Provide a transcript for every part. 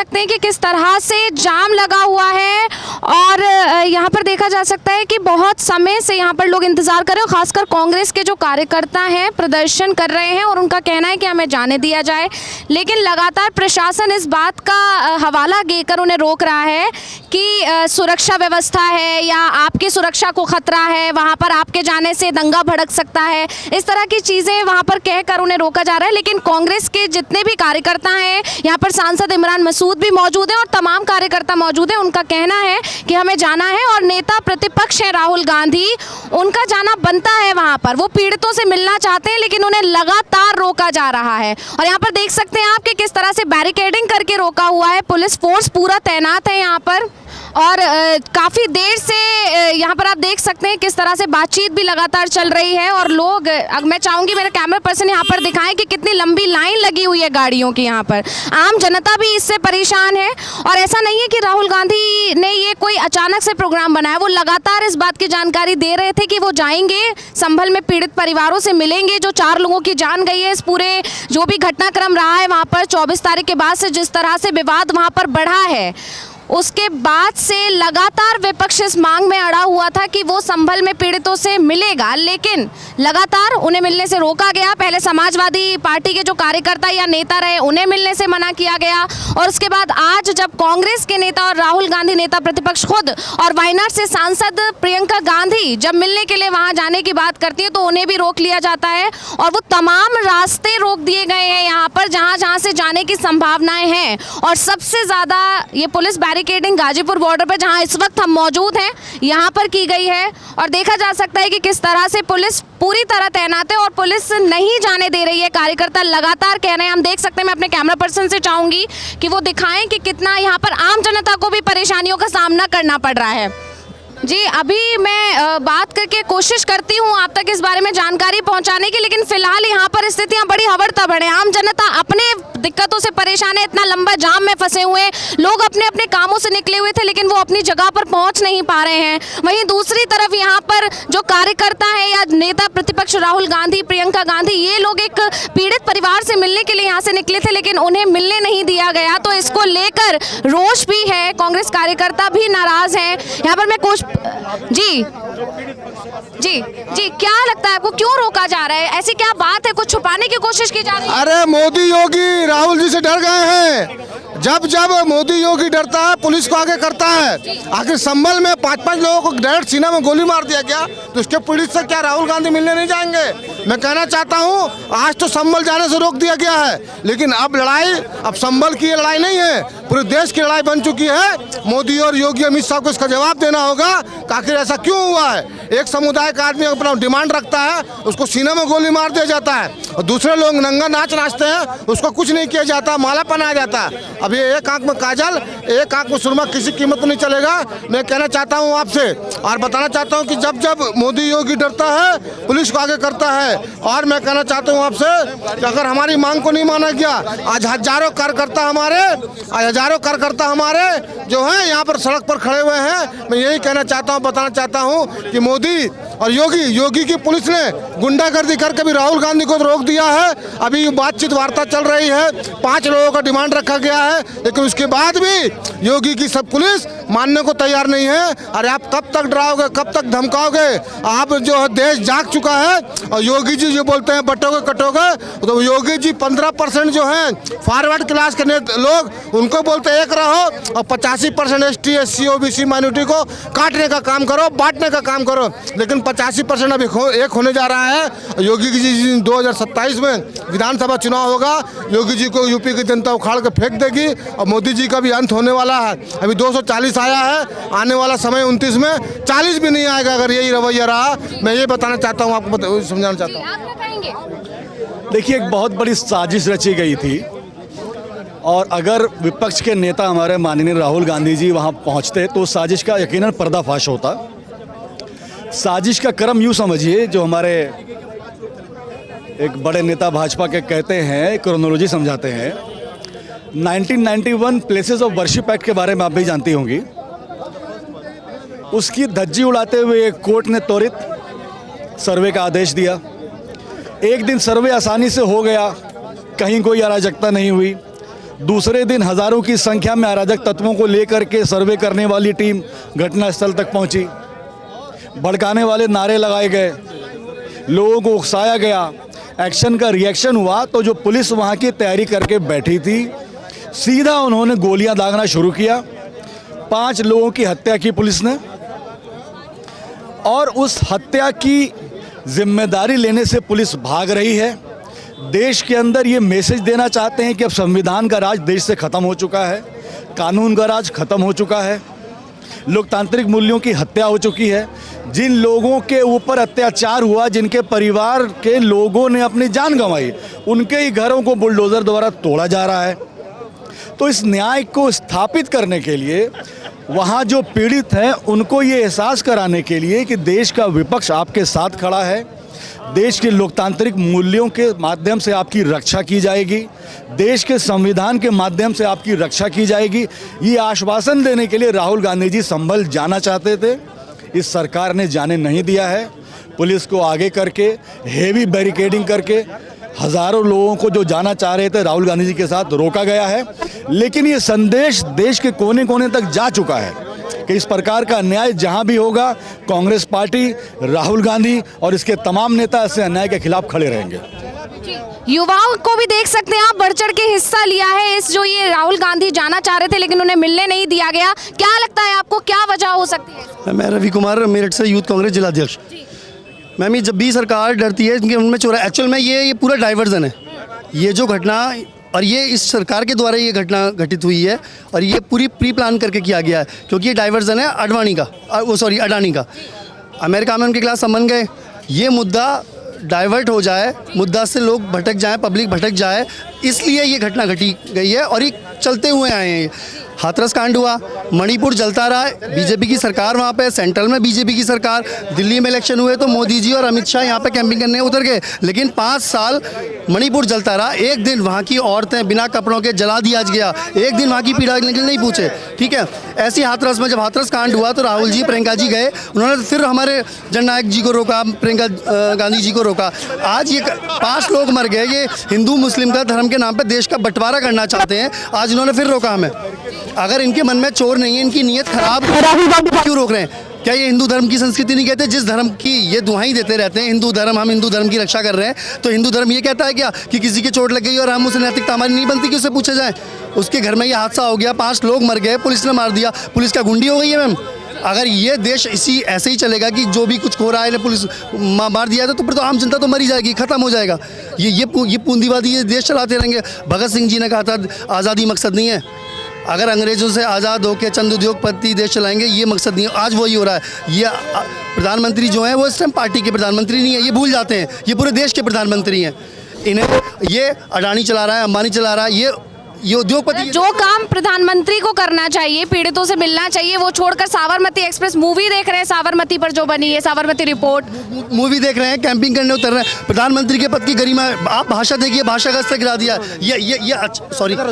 सकते हैं कि किस तरह से जाम लगा हुआ है और यहाँ पर देखा जा सकता है कि बहुत समय से यहाँ पर लोग इंतजार कर रहे हैं। खासकर कांग्रेस के जो कार्यकर्ता हैं प्रदर्शन कर रहे हैं और उनका कहना है कि हमें जाने दिया जाए, लेकिन लगातार प्रशासन इस बात का हवाला देकर उन्हें रोक रहा है कि सुरक्षा व्यवस्था है या आपकी सुरक्षा को खतरा है, वहाँ पर आपके जाने से दंगा भड़क सकता है, इस तरह की चीज़ें वहाँ पर कहकर उन्हें रोका जा रहा है। लेकिन कांग्रेस के जितने भी कार्यकर्ता हैं, यहाँ पर सांसद इमरान मसूद भी मौजूद हैं और तमाम कार्यकर्ता मौजूद हैं, उनका कहना है कि हमें जाना है और नेता प्रतिपक्ष है राहुल गांधी, उनका जाना बनता है वहाँ पर। वो पीड़ितों से मिलना चाहते हैं लेकिन उन्हें लगातार रोका जा रहा है और यहाँ पर देख सकते हैं आप कि किस तरह से बैरिकेडिंग करके रोका हुआ है। पुलिस फोर्स पूरा तैनात है यहाँ पर और काफ़ी देर से यहाँ पर आप देख सकते हैं किस तरह से बातचीत भी लगातार चल रही है और लोग, अब मैं चाहूँगी मेरे कैमरा पर्सन यहाँ पर दिखाएं कि कितनी लंबी लाइन लगी हुई है गाड़ियों की। यहाँ पर आम जनता भी इससे परेशान है और ऐसा नहीं है कि राहुल गांधी ने ये कोई अचानक से प्रोग्राम बनाया, वो लगातार इस बात की जानकारी दे रहे थे कि वो जाएंगे संभल में पीड़ित परिवारों से मिलेंगे। जो 4 लोगों की जान गई है इस पूरे जो भी घटनाक्रम रहा है वहाँ पर 24 तारीख के बाद से, जिस तरह से विवाद वहाँ पर बढ़ा है, उसके बाद से लगातार विपक्ष इस मांग में अड़ा हुआ था कि वो संभल में पीड़ितों से मिलेगा, लेकिन लगातार उन्हें मिलने से रोका गया। पहले समाजवादी पार्टी के जो कार्यकर्ता या नेता रहे उन्हें मिलने से मना किया गया और उसके बाद आज जब कांग्रेस के नेता और राहुल गांधी नेता प्रतिपक्ष खुद और वायनाड से सांसद प्रियंका गांधी जब मिलने के लिए वहां जाने की बात करती है तो उन्हें भी रोक लिया जाता है और वो तमाम रास्ते रोक दिए गए हैं यहाँ पर जहाँ जहाँ से जाने की संभावनाएं हैं। और सबसे ज़्यादा ये पुलिस बैरिकेडिंग गाजीपुर बॉर्डर पर जहां इस वक्त हम मौजूद हैं यहां पर की गई है और देखा जा सकता है कि किस तरह से पुलिस पूरी तरह तैनात है और पुलिस नहीं जाने दे रही है। कार्यकर्ता लगातार कह रहे हैं, हम देख सकते हैं, मैं अपने कैमरा पर्सन से चाहूंगी कि वो दिखाएं कि कितना यहां पर आम जनता को भी परेशानियों का सामना करना पड़ रहा है। जी, अभी मैं बात करके कोशिश करती हूँ आप तक इस बारे में जानकारी पहुँचाने की, लेकिन फिलहाल यहाँ पर स्थितियाँ बड़ी हबड़ तबड़ हैं। आम जनता अपने दिक्कतों से परेशान है, इतना लंबा जाम में फंसे हुए, लोग अपने अपने कामों से निकले हुए थे लेकिन वो अपनी जगह पर पहुँच नहीं पा रहे हैं। वहीं दूसरी तरफ यहाँ पर जो कार्यकर्ता है या नेता प्रतिपक्ष राहुल गांधी, प्रियंका गांधी, ये लोग एक पीड़ित परिवार से मिलने के लिए यहाँ से निकले थे लेकिन उन्हें मिलने नहीं दिया गया, तो इसको लेकर रोष भी है, कांग्रेस कार्यकर्ता भी नाराज हैं। यहाँ पर मैं जी जी जी क्या लगता है आपको, क्यों रोका जा रहा है? ऐसी क्या बात है, कुछ छुपाने की कोशिश की जा रही है? अरे मोदी योगी राहुल जी से डर गए हैं। जब जब मोदी योगी डरता है पुलिस को आगे करता है। आखिर संभल में 5-5 लोगों को डायरेक्ट सीना में गोली मार दिया गया, तो उसके पुलिस से क्या राहुल गांधी मिलने नहीं जाएंगे? मैं कहना चाहता हूं आज तो संभल जाने से रोक दिया गया है, लेकिन अब लड़ाई, अब संभल की लड़ाई नहीं है, पूरे देश की लड़ाई बन चुकी है। मोदी और योगी अमित शाह को इसका जवाब देना होगा कि आखिर ऐसा क्यों हुआ है। एक समुदाय का आदमी अपना डिमांड रखता है, उसको सीना में गोली मार दिया जाता है और दूसरे लोग नंगा नाच नाचते हैं, उसको कुछ नहीं किया जाता, माला पहनाया जाता है। अब ये एक आंख में काजल, एक आंख में सुरमा, किसी कीमत में नहीं चलेगा। मैं कहना चाहता हूँ आपसे और बताना चाहता हूँ कि जब जब मोदी योगी डरता है पुलिस को आगे करता है। और मैं कहना चाहता हूँ आपसे कि अगर हमारी मांग को नहीं माना गया, आज हजारों कार्यकर्ता हमारे जो हैं यहाँ पर सड़क पर खड़े हुए हैं। मैं यही कहना चाहता हूँ, बताना चाहता हूँ कि मोदी और योगी की पुलिस ने गुंडागर्दी करके भी राहुल गांधी को रोक दिया है। अभी बातचीत वार्ता चल रही है, 5 लोगों का डिमांड रखा गया है, लेकिन उसके बाद भी योगी की सब पुलिस मानने को तैयार नहीं है। अरे आप कब तक डराओगे, कब तक धमकाओगे? आप जो है देश जाग चुका है और योगी जी जो बोलते हैं बटोगे कटोगे, तो योगी जी 15% जो हैं फॉरवर्ड क्लास के लोग उनको बोलते एक रहो और 85% ST SC OBC माइनॉरिटी को काटने का काम करो, बांटने का काम करो। लेकिन 85% अभी एक होने जा रहा है। योगी जी 2027 में विधानसभा चुनाव होगा, योगी जी को यूपी की जनता उखाड़ के फेंक देगी और मोदी जी का भी अंत होने वाला है। अभी 240 आया है, आने वाला समय 29 में 40 भी नहीं आएगा अगर यही रवैया रहा। मैं ये बताना चाहता हूँ, आपको समझाना चाहता हूँ। देखिए, एक बहुत बड़ी साजिश रची गई थी और अगर विपक्ष के नेता हमारे माननीय राहुल गांधी जी वहाँ पहुँचते तो साजिश का यकीनन पर्दाफाश होता। साजिश का क्रम यूँ समझिए, जो हमारे एक बड़े नेता भाजपा के कहते हैं, क्रोनोलॉजी समझाते हैं। 1991 प्लेसेस ऑफ वर्शिप एक्ट के बारे में आप भी जानती होंगी। उसकी धज्जी उड़ाते हुए कोर्ट ने त्वरित सर्वे का आदेश दिया। एक दिन सर्वे आसानी से हो गया, कहीं कोई अराजकता नहीं हुई। दूसरे दिन हज़ारों की संख्या में अराजक तत्वों को लेकर के सर्वे करने वाली टीम घटनास्थल तक पहुंची। भड़काने वाले नारे लगाए गए, लोगों को उकसाया गया, एक्शन का रिएक्शन हुआ तो जो पुलिस वहाँ की तैयारी करके बैठी थी सीधा उन्होंने गोलियां दागना शुरू किया। 5 लोगों की हत्या की पुलिस ने, और उस हत्या की जिम्मेदारी लेने से पुलिस भाग रही है। देश के अंदर ये मैसेज देना चाहते हैं कि अब संविधान का राज देश से ख़त्म हो चुका है, कानून का राज ख़त्म हो चुका है, लोकतांत्रिक मूल्यों की हत्या हो चुकी है। जिन लोगों के ऊपर अत्याचार हुआ, जिनके परिवार के लोगों ने अपनी जान गंवाई, उनके ही घरों को बुलडोज़र द्वारा तोड़ा जा रहा है। तो इस न्याय को स्थापित करने के लिए वहाँ जो पीड़ित हैं उनको ये एहसास कराने के लिए कि देश का विपक्ष आपके साथ खड़ा है, देश के लोकतांत्रिक मूल्यों के माध्यम से आपकी रक्षा की जाएगी, देश के संविधान के माध्यम से आपकी रक्षा की जाएगी, ये आश्वासन देने के लिए राहुल गांधी जी संभल जाना चाहते थे। इस सरकार ने जाने नहीं दिया है। पुलिस को आगे करके हेवी बैरिकेडिंग करके हज़ारों लोगों को जो जाना चाह रहे थे राहुल गांधी जी के साथ रोका गया है। लेकिन ये संदेश देश के कोने कोने तक जा चुका है कि इस प्रकार का अन्याय जहां भी होगा, कांग्रेस पार्टी, राहुल गांधी और इसके तमाम नेता ऐसे अन्याय के खिलाफ खड़े रहेंगे। युवाओं को भी देख सकते हैं आप, बढ़ चढ़ के हिस्सा लिया है इस जो ये राहुल गांधी जाना चाह रहे थे लेकिन उन्हें मिलने नहीं दिया गया। क्या लगता है आपको, क्या वजह हो सकती है? मैं रवि कुमार, मेरठ से यूथ कांग्रेस जिलाध्यक्ष। मैम, ये जब भी सरकार डरती है इनके मन में चोरा, एक्चुअल में ये पूरा डाइवर्जन है। ये जो घटना, और ये इस सरकार के द्वारा ये घटना घटित हुई है और ये पूरी प्री प्लान करके किया गया है, क्योंकि ये डाइवर्जन है अडवाणी का, अडानी का। अमेरिका में उनके खिलाफ समन गए, ये मुद्दा डाइवर्ट हो जाए, मुद्दा से लोग भटक जाएं, पब्लिक भटक जाए, इसलिए ये घटना घटी गई है और ये चलते हुए आए हैं। हाथरस कांड हुआ, मणिपुर जलता रहा, बीजेपी की सरकार वहाँ पे, सेंट्रल में बीजेपी की सरकार, दिल्ली में इलेक्शन हुए तो मोदी जी और अमित शाह यहाँ पे कैंपिंग करने उतर गए, लेकिन 5 साल मणिपुर जलता रहा। एक दिन वहाँ की औरतें बिना कपड़ों के जला दिया गया, एक दिन वहाँ की पीड़ा नहीं पूछे, ठीक है। ऐसी हाथरस में जब हाथरस कांड हुआ तो राहुल जी, प्रियंका जी गए, उन्होंने फिर हमारे जननायक जी को रोका, प्रियंका गांधी जी को रोका। आज ये 5 लोग मर गए, ये हिंदू मुस्लिम का धर्म के नाम पर देश का बंटवारा करना चाहते हैं, आज इन्होंने फिर रोका हमें। अगर इनके मन में चोर नहीं है, इनकी नीयत खराब, क्यों रोक रहे हैं? क्या ये हिंदू धर्म की संस्कृति नहीं कहते? जिस धर्म की ये दुहाई देते रहते हैं, हिंदू धर्म, हम हिंदू धर्म की रक्षा कर रहे हैं, तो हिंदू धर्म ये कहता है क्या कि किसी की चोट लग गई और हम उसे नैतिकता हमारी नहीं बनती कि उससे पूछे जाए? उसके घर में ये हादसा हो गया, 5 लोग मर गए, पुलिस ने मार दिया, पुलिस का गुंडी हो गई है मैम। अगर ये देश ऐसे ही चलेगा कि जो भी कुछ हो रहा है पुलिस मार दिया तो फिर तो आम जनता तो मरी जाएगी, खत्म हो जाएगा। ये पूंजीवादी ये देश चलाते रहेंगे। भगत सिंह जी ने कहा था आज़ादी मकसद नहीं है, अगर अंग्रेज़ों से आज़ाद होकर चंद उद्योगपति देश चलाएंगे, ये मकसद नहीं है। आज वही हो रहा है। ये प्रधानमंत्री जो हैं वो इस टाइम पार्टी के प्रधानमंत्री नहीं है, ये भूल जाते हैं, ये पूरे देश के प्रधानमंत्री हैं। इन्हें ये अडानी चला रहा है, अंबानी चला रहा है, ये उद्योगपति। जो काम प्रधानमंत्री को करना चाहिए, पीड़ितों से मिलना चाहिए, वो छोड़कर साबरमती एक्सप्रेस मूवी देख रहे हैं, साबरमती पर जो बनी है साबरमती रिपोर्ट मूवी देख रहे हैं, कैंपिंग करने उतर रहे हैं। प्रधानमंत्री के पद की गरिमा, आप भाषा देखिए, भाषा का स्तर गिरा दिया। ये सॉरी, इधर आ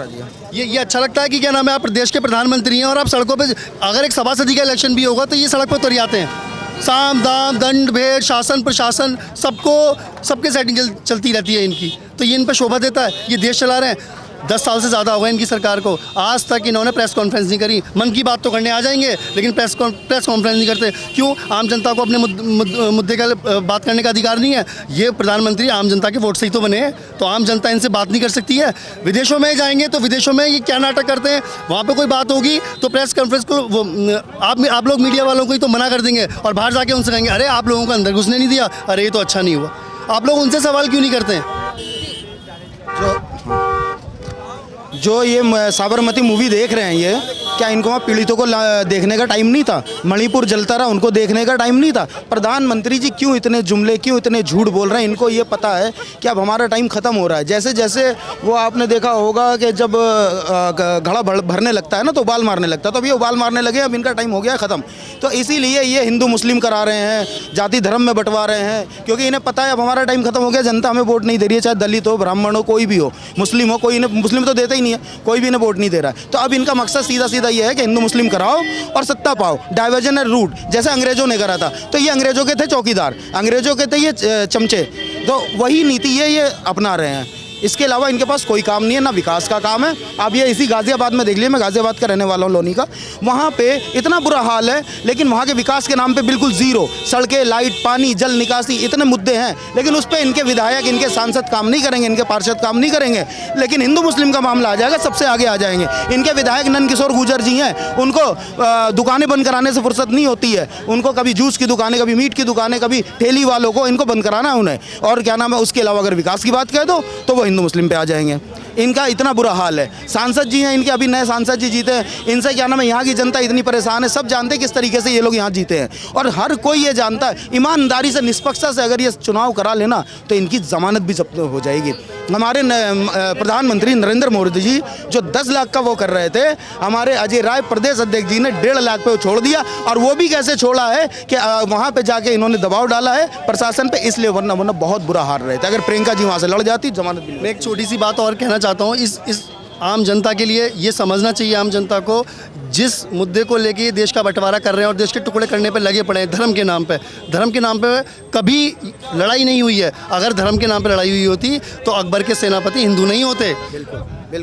जाइए। ये अच्छा लगता है कि क्या नाम है, आप प्रदेश के प्रधानमंत्री हैं और आप सड़कों पर, अगर एक सभासदी का इलेक्शन भी होगा तो ये सड़क पर उतर आते हैं। साम दाम दंड भेद, शासन प्रशासन, सबके सेटिंग चलती रहती है इनकी, तो ये इन पर शोभा देता है। ये देश चला रहे हैं, 10 साल से ज़्यादा हो गए इनकी सरकार को, आज तक इन्होंने प्रेस कॉन्फ्रेंस नहीं करी। मन की बात तो करने आ जाएंगे लेकिन प्रेस कॉन्फ्रेंस नहीं करते। क्यों? आम जनता को अपने मुद्दे का बात करने का अधिकार नहीं है। ये प्रधानमंत्री आम जनता के वोट से ही तो बने हैं, तो आम जनता इनसे बात नहीं कर सकती है। विदेशों में जाएंगे तो विदेशों में ये क्या नाटक करते हैं, वहाँ पर कोई बात होगी तो प्रेस कॉन्फ्रेंस को आप लोग मीडिया वालों को ही तो मना कर देंगे और बाहर जाके उनसे कहेंगे अरे आप लोगों को अंदर घुसने नहीं दिया, अरे ये तो अच्छा नहीं हुआ। आप लोग उनसे सवाल क्यों नहीं करते हैं? जो ये साबरमती मूवी देख रहे हैं, ये क्या इनको वहाँ पीड़ितों को देखने का टाइम नहीं था? मणिपुर जलता रहा, उनको देखने का टाइम नहीं था? प्रधानमंत्री जी क्यों इतने जुमले, क्यों इतने झूठ बोल रहे हैं? इनको ये पता है कि अब हमारा टाइम ख़त्म हो रहा है। जैसे जैसे वो आपने देखा होगा कि जब घड़ा भरने लगता है ना तो उबाल मारने लगता है, तो अभी उबाल मारने लगे, अब इनका टाइम हो गया ख़त्म। तो इसीलिए ये हिंदू मुस्लिम करा रहे हैं, जाति धर्म में बंटवा रहे हैं, क्योंकि इन्हें पता है अब हमारा टाइम ख़त्म हो गया, जनता हमें वोट नहीं दे रही है, चाहे दलित हो, ब्राह्मण हो, कोई भी हो, मुस्लिम हो, कोई इन्हें, मुस्लिम तो देता ही नहीं है, कोई भी इन्हें वोट नहीं दे रहा है। तो अब इनका मकसद सीधा सीधा ये है कि हिंदू मुस्लिम कराओ और सत्ता पाओ, डाइवर्जन है रूट, जैसे अंग्रेजों ने करा था। तो ये अंग्रेजों के थे चौकीदार, अंग्रेजों के थे ये चमचे, तो वही नीति ये अपना रहे हैं। इसके अलावा इनके पास कोई काम नहीं है, ना विकास का काम है। आप ये इसी गाज़ियाबाद में देख लीजिए, मैं गाज़ियाबाद का रहने वाला हूँ, लोनी का। वहाँ पे इतना बुरा हाल है, लेकिन वहाँ के विकास के नाम पे बिल्कुल ज़ीरो। सड़कें, लाइट, पानी, जल निकासी, इतने मुद्दे हैं, लेकिन उस पर इनके विधायक, इनके सांसद काम नहीं करेंगे, इनके पार्षद काम नहीं करेंगे। लेकिन हिंदू मुस्लिम का मामला आ जाएगा, सबसे आगे आ जाएंगे। इनके विधायक नंद किशोर गुर्जर जी हैं, उनको दुकानें बंद कराने से फुर्सत नहीं होती है। उनको कभी जूस की दुकानें, कभी मीट की दुकानें, कभी ठेली वालों को, इनको बंद कराना है उन्हें। और क्या नाम है, उसके अलावा अगर विकास की बात कह दो तो वो हिंदू मुस्लिम पे आ जाएंगे। इनका इतना बुरा हाल है। सांसद जी हैं इनके, अभी नए सांसद जी जीते हैं, इनसे क्या नाम है, यहाँ की जनता इतनी परेशान है। सब जानते हैं किस तरीके से ये लोग यहाँ जीते हैं, और हर कोई ये जानता है ईमानदारी से, निष्पक्षता से अगर ये चुनाव करा लेना तो इनकी जमानत भी जब्त हो जाएगी। हमारे प्रधानमंत्री नरेंद्र मोदी जी जो 10 लाख का वो कर रहे थे, हमारे अजय राय प्रदेश अध्यक्ष जी ने 1.5 लाख पे छोड़ दिया। और वो भी कैसे छोड़ा है कि वहाँ पे जाके इन्होंने दबाव डाला है प्रशासन पे, इसलिए वरना बहुत बुरा हार रहे थे। अगर प्रियंका जी वहाँ से लड़ जाती, जमानत भी। मैं एक छोटी सी बात और कहना चाहता हूँ, इस आम जनता के लिए ये समझना चाहिए, आम जनता को, जिस मुद्दे को लेके देश का बंटवारा कर रहे हैं और देश के टुकड़े करने पे लगे पड़े हैं, धर्म के नाम पे कभी लड़ाई नहीं हुई है। अगर धर्म के नाम पे लड़ाई हुई होती तो अकबर के सेनापति हिंदू नहीं होते,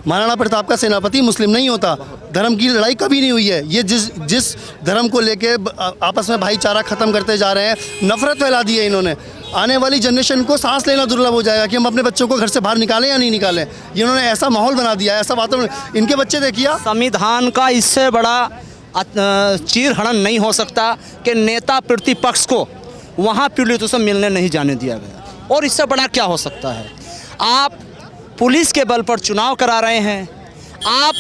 महाराणा प्रताप का सेनापति मुस्लिम नहीं होता। धर्म की लड़ाई कभी नहीं हुई है। ये जिस धर्म को लेके आपस में भाईचारा ख़त्म करते जा रहे हैं, नफरत फैला दी है इन्होंने। आने वाली जनरेशन को सांस लेना दुर्लभ हो जाएगा कि हम अपने बच्चों को घर से बाहर निकालें या नहीं निकालें। इन्होंने ऐसा माहौल बना दिया है, ऐसा वातावरण। इनके बच्चे देखिए, संविधान का इससे बड़ा चीरहरण नहीं हो सकता कि नेता प्रतिपक्ष को वहाँ पीड़ितों से मिलने नहीं जाने दिया गया। और इससे बड़ा क्या हो सकता है? आप पुलिस के बल पर चुनाव करा रहे हैं, आप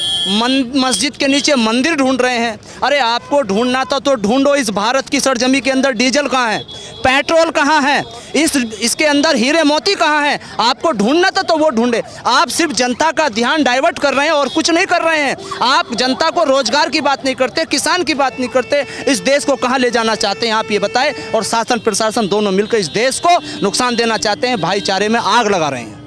मस्जिद के नीचे मंदिर ढूंढ रहे हैं। अरे आपको ढूंढना था तो ढूंढो, इस भारत की सरजमी के अंदर डीजल कहाँ है, पेट्रोल कहाँ है, इसके अंदर हीरे मोती कहाँ हैं? आपको ढूंढना था तो वो ढूंढे। आप सिर्फ जनता का ध्यान डाइवर्ट कर रहे हैं और कुछ नहीं कर रहे हैं। आप जनता को रोजगार की बात नहीं करते, किसान की बात नहीं करते। इस देश को कहाँ ले जाना चाहते हैं आप ये बताएं। और शासन प्रशासन दोनों मिलकर इस देश को नुकसान देना चाहते हैं, भाईचारे में आग लगा रहे हैं।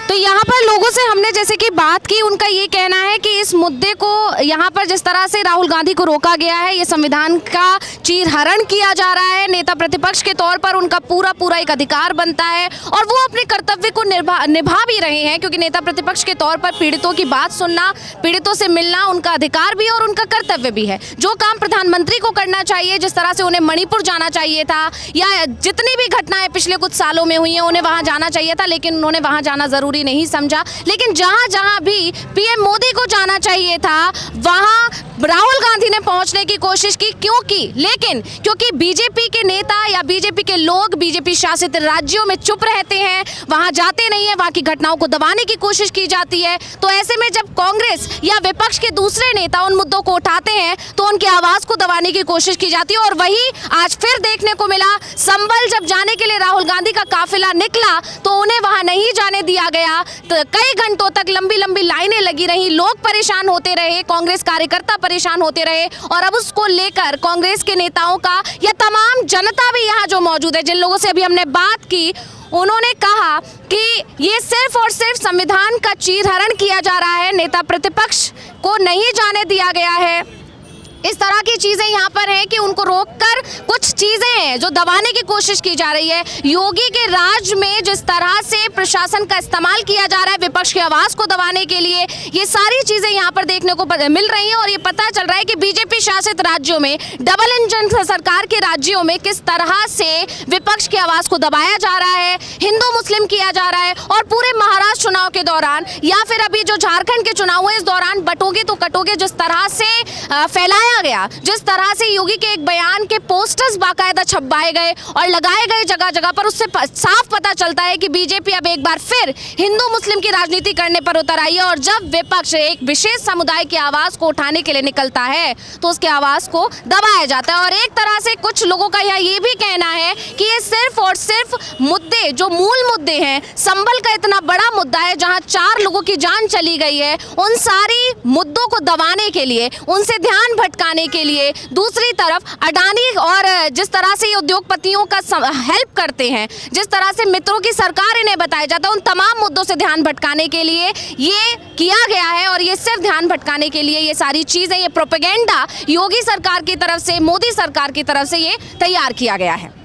तो यहाँ पर लोगों से हमने जैसे कि बात की, उनका ये कहना है कि इस मुद्दे को यहाँ पर जिस तरह से राहुल गांधी को रोका गया है, ये संविधान का चीरहरण किया जा रहा है। नेता प्रतिपक्ष के तौर पर उनका पूरा एक अधिकार बनता है और वो अपने कर्तव्य को निभा भी रहे हैं, क्योंकि नेता प्रतिपक्ष के तौर पर पीड़ितों की बात सुनना, पीड़ितों से मिलना उनका अधिकार भी है और उनका कर्तव्य भी है। जो काम प्रधानमंत्री को करना चाहिए, जिस तरह से उन्हें मणिपुर जाना चाहिए था, या जितनी भी घटनाएं पिछले कुछ सालों में हुई हैं उन्हें वहाँ जाना चाहिए था, लेकिन उन्होंने वहाँ जाना जरूरी नहीं समझा। लेकिन जहां भी पीएम मोदी को जाना चाहिए था वहां राहुल गांधी ने पहुंचने की कोशिश की। क्योंकि बीजेपी के नेता या बीजेपी के लोग बीजेपी शासित राज्यों में चुप रहते हैं, वहां जाते नहीं है, वहां की घटनाओं को दबाने की कोशिश की जाती है। तो ऐसे में जब कांग्रेस या विपक्ष के दूसरे नेता उन मुद्दों को उठाते हैं तो उनकी आवाज को दबाने की कोशिश की जाती है। और वही आज फिर देखने को मिला। संभल जब जाने के लिए राहुल गांधी का काफिला निकला तो उन्हें वहां नहीं जाने दिया गया। तो कई घंटों तक लंबी लाइनें लगी रही, लोग परेशान होते रहे, कांग्रेस कार्यकर्ता परेशान होते रहे। और अब उसको लेकर कांग्रेस के नेताओं का या तमाम जनता भी यहाँ जो मौजूद है, जिन लोगों से अभी हमने बात की, उन्होंने कहा कि ये सिर्फ और सिर्फ संविधान का चीरहरण किया जा रहा है, नेता प्रतिपक्ष को नहीं जाने दिया गया है। इस तरह की चीजें यहाँ पर हैं कि उनको रोककर कुछ चीजें हैं जो दबाने की कोशिश की जा रही है। योगी के राज में जिस तरह से प्रशासन का इस्तेमाल किया जा रहा है विपक्ष की आवाज को दबाने के लिए, ये सारी चीजें यहाँ पर देखने को मिल रही हैं। और ये पता चल रहा है कि बीजेपी शासित राज्यों में, डबल इंजन सरकार के राज्यों में किस तरह से विपक्ष की आवाज को दबाया जा रहा है, हिंदू मुस्लिम किया जा रहा है। और पूरे महाराष्ट्र चुनाव के दौरान या फिर अभी जो झारखंड के चुनाव हुए, इस दौरान बटोगे तो कटोगे जिस तरह से फैलाया गया, जिस तरह से योगी के एक बयान के पोस्टर्स बाकायदा छपवाए गए और लगाए गए जगह जगह पर, उससे साफ पता चलता है कि बीजेपी अब एक बार फिर हिंदू मुस्लिम की राजनीति करने पर उतर आई है। और जब विपक्ष एक विशेष समुदाय की आवाज को उठाने के लिए निकलता है तो उसकी आवाज को दबाया जाता है। और एक तरह से कुछ लोगों का ये भी कहना है कि ये सिर्फ और सिर्फ मुद्दे, जो मूल मुद्दे हैं, संभल का इतना बड़ा मुद्दा है जहां 4 लोगों की जान चली गई है, उन सारी मुद्दों को दबाने के लिए, उनसे ध्यान भटकाने के लिए, दूसरी तरफ अडानी और जिस तरह से ये उद्योगपतियों का हेल्प करते हैं, जिस तरह से मित्रों की सरकार इन्हें बताया जाता है, उन तमाम मुद्दों से ध्यान भटकाने के लिए ये किया गया है। और ये सिर्फ ध्यान भटकाने के लिए ये सारी चीजें, ये प्रोपेगेंडा योगी सरकार की तरफ से, मोदी सरकार की तरफ से ये तैयार किया गया है।